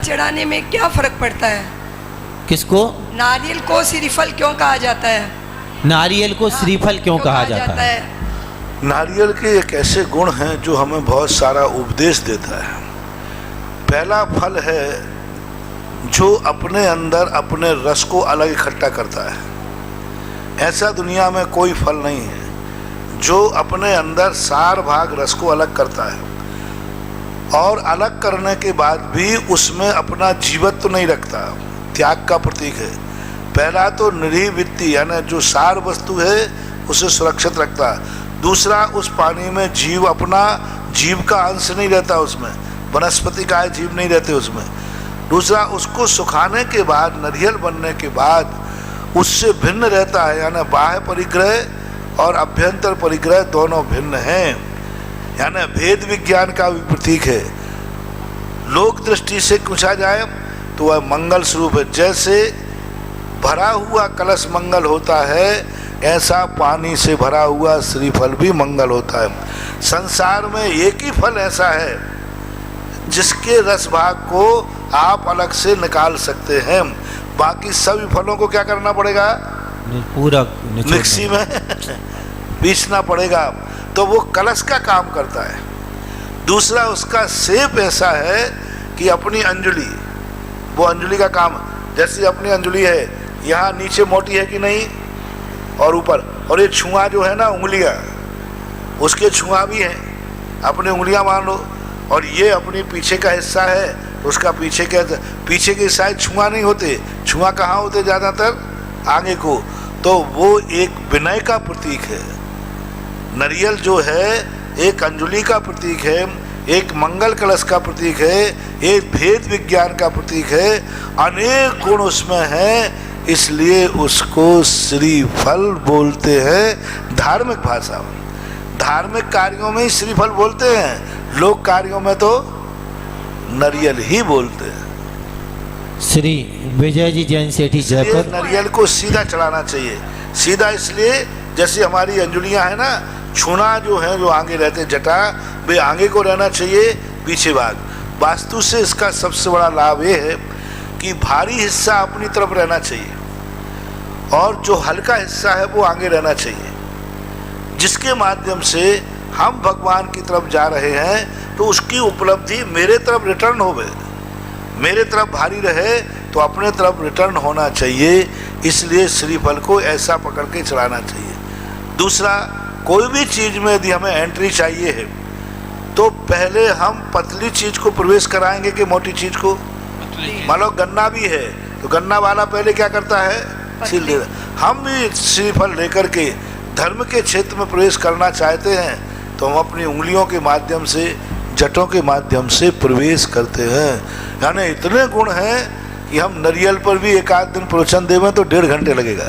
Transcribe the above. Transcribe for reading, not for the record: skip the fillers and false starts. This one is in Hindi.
चढ़ाने में क्या फर्क पड़ता है? किसको? नारियल को श्रीफल क्यों कहा जाता है? नारियल को श्रीफल क्यों कहा जाता है? नारियल के एक ऐसे गुण हैं जो हमें बहुत सारा उपदेश देता है। पहला फल है जो अपने अंदर अपने रस को अलग इकट्ठा करता है। ऐसा दुनिया में कोई फल नहीं है जो अपने अंदर सार भाग रस को अलग करता है और अलग करने के बाद भी उसमें अपना जीवत्व नहीं रखता, त्याग का प्रतीक है। पहला तो निरीह वृत्ति यानी जो सार वस्तु है उसे सुरक्षित रखता है। दूसरा, उस पानी में जीव अपना जीव का अंश नहीं रहता, उसमें वनस्पति का जीव नहीं रहते उसमें। दूसरा, उसको सुखाने के बाद नारियल बनने के बाद उससे भिन्न रहता है, यानी बाह्य परिग्रह और अभ्यंतर परिग्रह दोनों भिन्न हैं, यानी भेद विज्ञान का भी प्रतीक है। लोक दृष्टि से पूछा जाए तो वह मंगल स्वरूप है। जैसे भरा हुआ कलश मंगल होता है, ऐसा पानी से भरा हुआ श्रीफल भी मंगल होता है। संसार में एक ही फल ऐसा है जिसके रस भाग को आप अलग से निकाल सकते हैं। बाकी सभी फलों को क्या करना पड़ेगा? पूरा मिक्सी में पीसना पड़ेगा। तो वो कलश का काम करता है। दूसरा, उसका शेप ऐसा है कि अपनी अंजुली, वो अंजुली का काम, जैसी अपनी अंजुली है यहाँ नीचे मोटी है कि नहीं और ऊपर, और ये छुआ जो है ना उंगलियां, उसके छुआ भी हैं, अपनी उंगलियां मान लो, और ये अपनी पीछे का हिस्सा है, उसका पीछे के साइड छुआ नहीं होते। छुआ कहाँ होते? ज़्यादातर आगे को। तो वो एक विनय का प्रतीक है। नारियल जो है एक अंजुली का प्रतीक है, एक मंगल कलश का प्रतीक है, एक भेद विज्ञान का प्रतीक है। अनेक गुण उसमें हैं, इसलिए उसको श्रीफल बोलते हैं धार्मिक भाषा में। धार्मिक कार्यों में ही श्रीफल बोलते हैं, लोक कार्यों में तो नारियल ही बोलते हैं। श्री विजय जी जैन सेठी जयपुर। नारियल को सीधा चढ़ाना चाहिए। सीधा इसलिए जैसे हमारी अंजुलियां है ना, छूना जो है जो आगे रहते जटा, वे आगे को रहना चाहिए, पीछे भाग। वास्तु से इसका सबसे बड़ा लाभ ये है कि भारी हिस्सा अपनी तरफ रहना चाहिए और जो हल्का हिस्सा है वो आगे रहना चाहिए, जिसके माध्यम से हम भगवान की तरफ जा रहे हैं तो उसकी उपलब्धि मेरे तरफ रिटर्न होवे। मेरे तरफ भारी रहे तो अपने तरफ रिटर्न होना चाहिए, इसलिए श्रीफल को ऐसा पकड़ के चढ़ाना चाहिए। दूसरा, कोई भी चीज में यदि हमें एंट्री चाहिए है तो पहले हम पतली चीज को प्रवेश कराएंगे कि मोटी चीज को? मान लो गन्ना भी है तो गन्ना वाला पहले क्या करता है? छील देता। हम भी श्रीफल लेकर के धर्म के क्षेत्र में प्रवेश करना चाहते हैं तो हम अपनी उंगलियों के माध्यम से, जटों के माध्यम से प्रवेश करते हैं। यानी इतने गुण हैं कि हम नारियल पर भी एक आध दिन प्रवचन देवें तो 1.5 घंटे लगेगा।